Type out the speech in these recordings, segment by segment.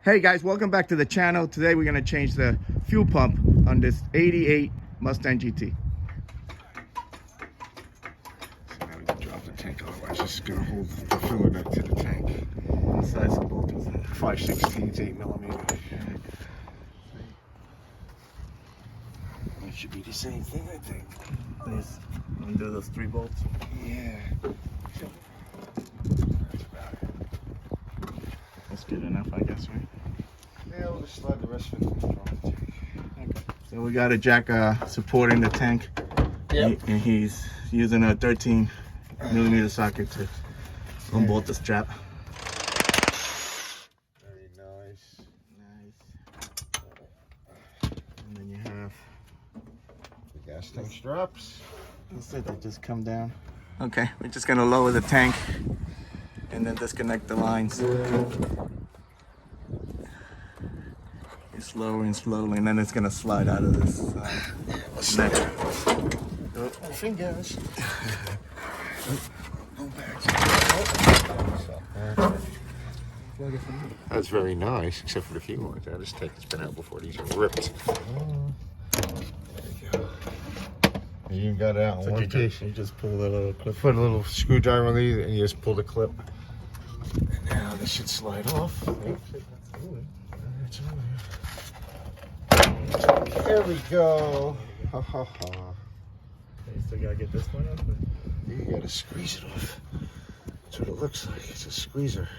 Hey guys, welcome back to the channel. Today we're going to change the fuel pump on this 88 Mustang GT. So now we can drop the tank, otherwise it's going to hold the fluid up to the tank. What size of bolt is it? 5/16, 8mm. It should be the same thing, I think. Please undo those 3 bolts. Yeah. That's good enough, I guess, right? Yeah, we'll just slide the rest of it and drop the tank. Okay. So we got a jack supporting the tank. Yep. And he's using a 13mm socket to unbolt the strap. Very nice. Nice. And then you have The gas tank straps. that's it, they just come down. Okay, we're just gonna lower the tank and then disconnect the lines. It's lowering slowly and then it's gonna slide out of this net. Oh, fingers. That's very nice, except for the fuel lines. This tank has been out before. These are ripped. There you go. You even got it out in one piece. You just pull the little clip. Put a little screwdriver on these and you just pull the clip. And now this should slide off. There we go. Ha ha ha. You still gotta get this one up. You gotta squeeze it off. That's what it looks like. It's a squeezer.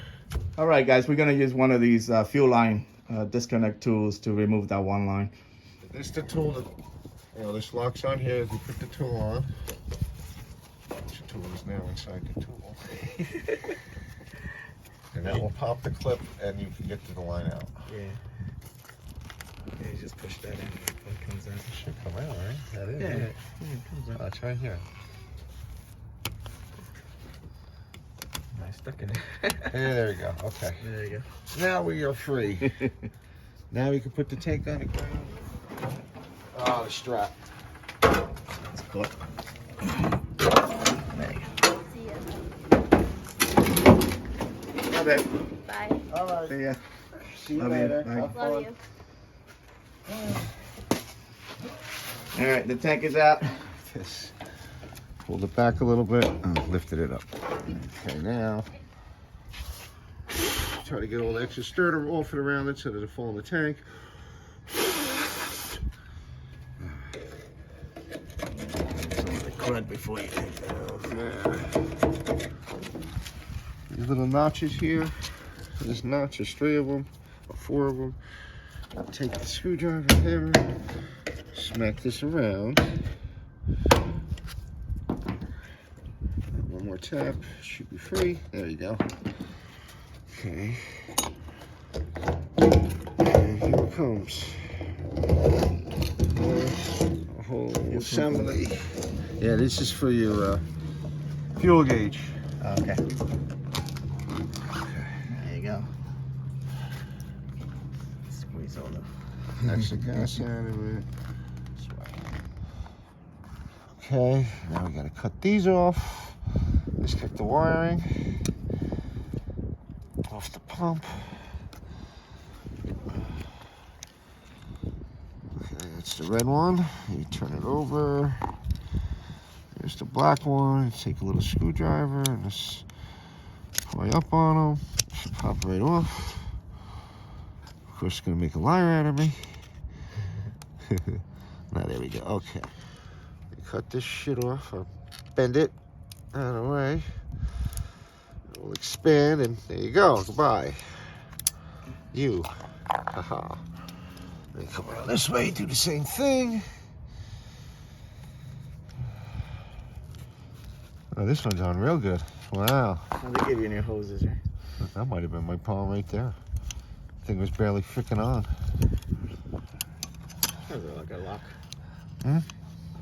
All right, guys, we're gonna use one of these fuel line disconnect tools to remove that one line. This is the tool that, this locks on here. You put the tool on. The tool is now inside the tool. And that will pop the clip and you can get to the line out. Yeah. Yeah, you just push that in and it comes out. It should come out, right? That is. Yeah, Right? it comes out. Oh, it's right here. Nice, stuck in it. Yeah, there we go. Okay. There you go. Now we are free. Now we can put the tank on the ground. Oh, the strap. That's cool. There you See ya. go. Bye, babe. Bye. All right. See ya. See you Love you. later. Bye. Have Love fun. you. All right, the tank is out. This. Pulled it back a little bit and lifted it up. Okay, now try to get all the extra stirrer off it around it so that it'll fall in the tank. The crud before you take that off. These little notches here. This notch, there's 3 of them, or 4 of them. Take the screwdriver hammer, smack this around. One more tap, should be free. There you go. Okay. And here it comes. A whole assembly. Yeah, this is for your fuel gauge. Okay. There you go. Squeeze all the. That's the gas out of it. Okay, now we gotta cut these off. Disconnect the wiring off the pump. Okay, that's the red one. You turn it over. There's the black one. You take a little screwdriver and just pry up on them. Should pop right off. Of course, it's gonna make a liar out of me. Now there we go. Okay. Cut this shit off. I'll bend it out of the way. It will expand, and there you go. Goodbye. You. Haha. Then come around this way, do the same thing. Oh, this one's on real good. Wow. Well, they give you new hoses, right? That might have been my palm right there. Thing was barely freaking on. Is it like a lock? Hmm?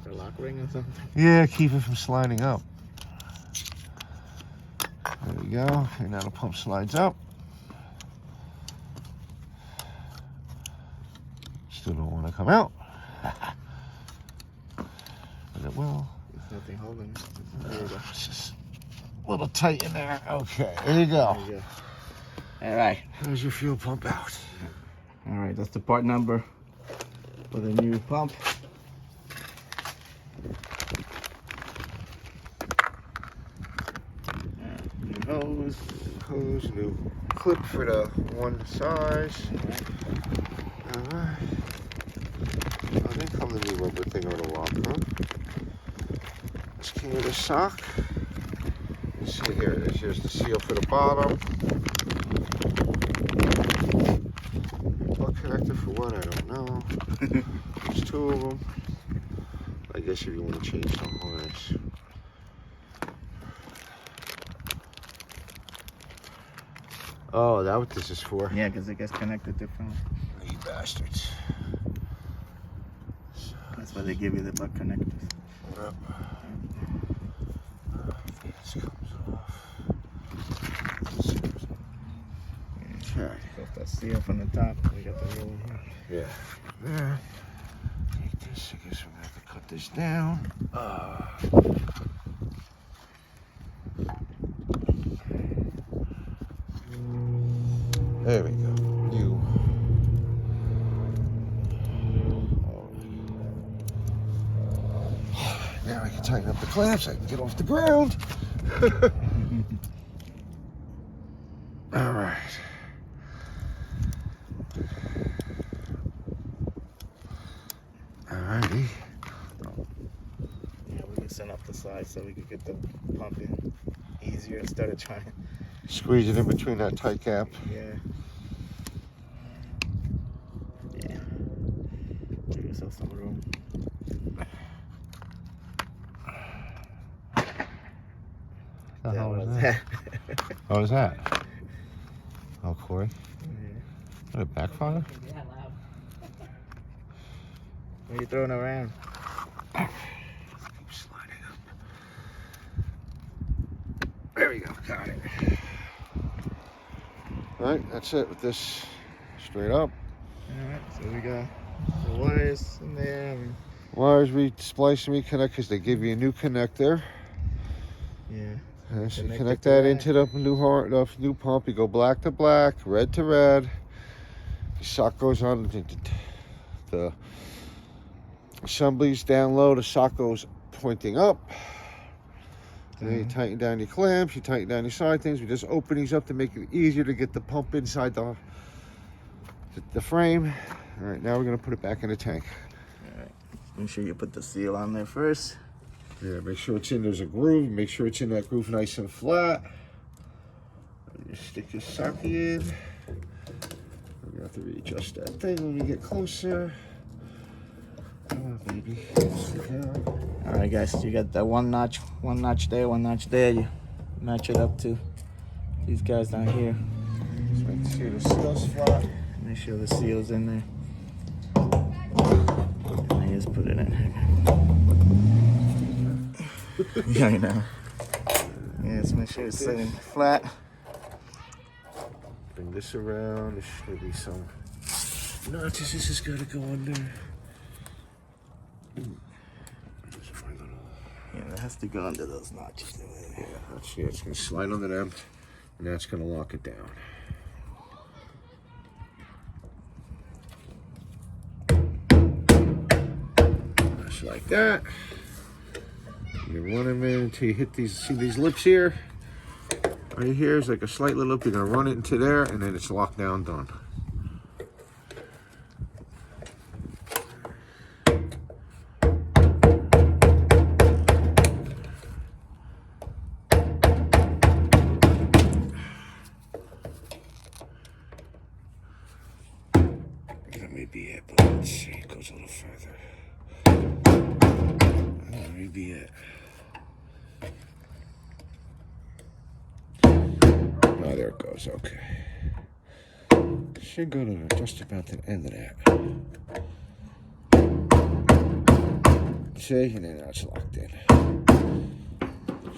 Like a lock ring or something? Yeah, keep it from sliding up. There we go. And now the pump slides up. Still don't want to come out. But it will. There's nothing holding it. There you go. It's just a little tight in there. Okay, there you go. There you go. All right. How's your fuel pump out? All right, that's the part number for the new pump. New hose, new clip for the one size. Alright. Oh, didn't come the new rubber thing on the lock, huh? Let's came with a sock. Let's see, here it is. Here's the seal for the bottom. Plug connector for what? I don't know. There's two of them. I guess if you want to change some harness. Oh, that's what this is for? Yeah, because it gets connected differently. You bastards. That's why they give you the butt connectors. Yep. This comes off. Okay. So if that seal from the top, we got the roll here. Yeah. There. Take this. I guess we're gonna have to cut this down. There we go. You. Now I can tighten up the clamps. I can get off the ground. All right. Alrighty. Yeah, we can send up the side so we can get the pump in easier instead of trying. Squeeze it in between that tight cap. Yeah. Yeah. Give yourself some room. The hell was that? What was that? Oh, Corey. Yeah. Did it backfire? What are you throwing around? Keep sliding up. There we go. Got it. Alright, that's it with this straight up. Alright, so we got the wires in there. Wires re-splice and reconnect because they give you a new connector. Yeah. So you connect that into the new pump. You go black to black, red to red. The sock goes on. The assembly's down low. The sock goes pointing up. Then you tighten down your clamps. You tighten down your side things. We just open these up to make it easier to get the pump inside the frame. All right, now we're gonna put it back in the tank. All right. Make sure you put the seal on there first. Yeah, make sure it's in, there's a groove. Make sure it's in that groove nice and flat. You stick your socket in. We're gonna have to readjust that thing when we get closer. Come on, baby. All right, guys, so you got that one notch there, one notch there. You match it up to these guys down here. Just make sure the seal's flat. Make sure the seal's in there. And I just put it in here. Yeah, I know. Yeah, just make sure it's sitting flat. Bring this around. There should be some notches. This has got to go under. Yeah, it has to go under those notches. Yeah, that's it. It's going to slide under them, and that's going to lock it down. Just like that. You run them in until you hit these, see these lips here? Right here is like a slight little lip. You're gonna run it into there and then it's locked down, done. That may be it, but let's see, it goes a little further. That may be it. Oh, there it goes, okay. Should go to just about the end of that. See, and then that's locked in.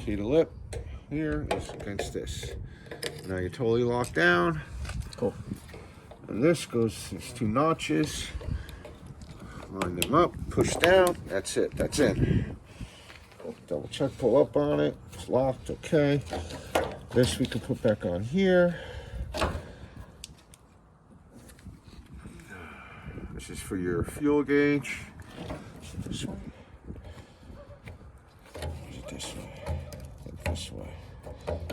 See the lip here is against this. Now you're totally locked down. Cool. And this goes, there's two notches. Line them up, push down, that's it, that's in. Double check, pull up on it, it's locked, okay. This we can put back on here. This is for your fuel gauge. This way. This way. This way.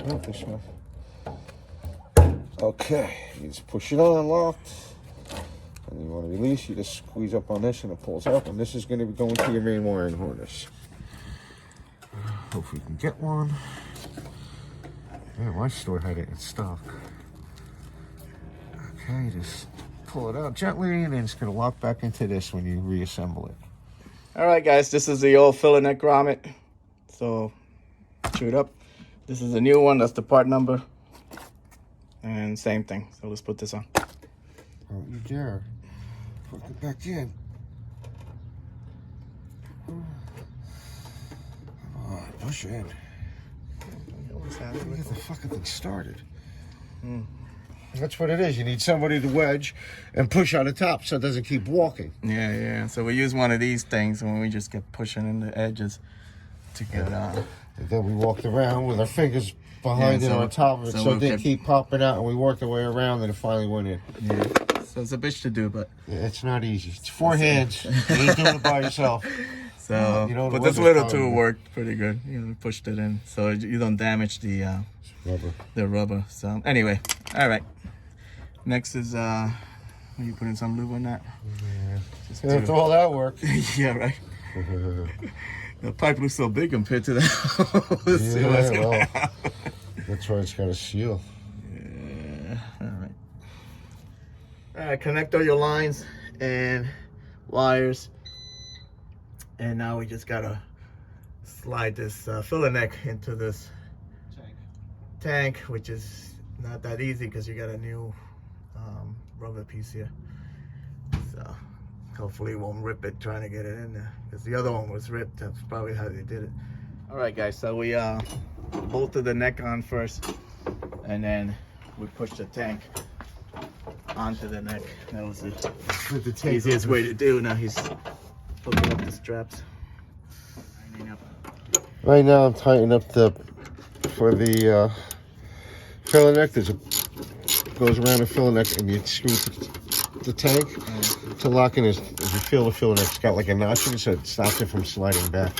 Not this way. Okay, you just push it on, locked. And you want to release, you just squeeze up on this and it pulls up. And this is going to be going to your main wiring harness. Hope we can get one. Yeah, my store had it in stock. Okay, just pull it out gently and then it's going to lock back into this when you reassemble it. All right, guys, this is the old filler neck grommet. So, chew it up. This is a new one. That's the part number. And same thing. So let's put this on. Don't you dare. Put it back in. Come on, push it in. Get the fucking thing started. That's what it is. You need somebody to wedge and push on the top so it doesn't keep walking. Yeah. So we use one of these things when we just get pushing in the edges to get And then we walked around with our fingers behind it on top of it so it didn't keep popping out, and we worked our way around and it finally went in. Yeah. So it's a bitch to do, but yeah, it's not easy. It's 4 hands. You ain't doing it by yourself. So, but this little tool worked pretty good. You know, pushed it in so you don't damage the rubber. So anyway, all right. Next is you putting some lube on that. Yeah. After all that work. Yeah, right. The pipe looks so big compared to that. Let's see yeah, what's well, happen. that's why it's got a seal. Yeah. All right. All right. Connect all your lines and wires. And now we just gotta slide this filler neck into this tank, which is not that easy because you got a new rubber piece here. So hopefully it won't rip it trying to get it in there, because the other one was ripped. That's probably how they did it. All right, guys. So we bolted the neck on first, and then we pushed the tank onto the neck. That was the easiest way to do. Now he's hooking up the straps. Right now I'm tightening up for the filler neck. Goes around the filler neck and you screw the tank to lock in. As you feel the filler neck, it's got like a notch in it, so it stops it from sliding back.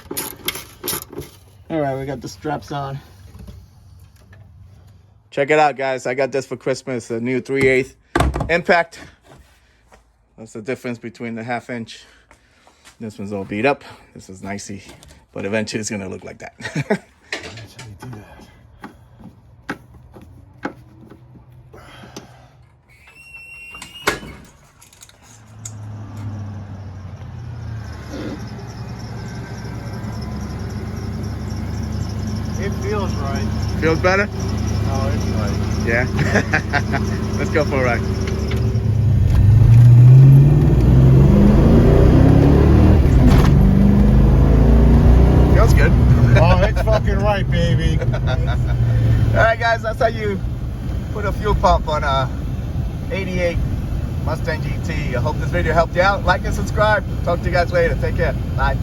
All right, we got the straps on. Check it out, guys. I got this for Christmas, a new 3/8 impact. That's the difference between the 1/2 inch. This one's all beat up. This is nicey, but eventually it's gonna look like that. That's how you do that. It feels right. Feels better? Oh, it's right. Yeah. Let's go for a ride. Feels good. Oh, it's fucking right, baby. All right, guys, that's how you put a fuel pump on a 88 Mustang GT. I hope this video helped you out. Like and subscribe. Talk to you guys later. Take care. Bye.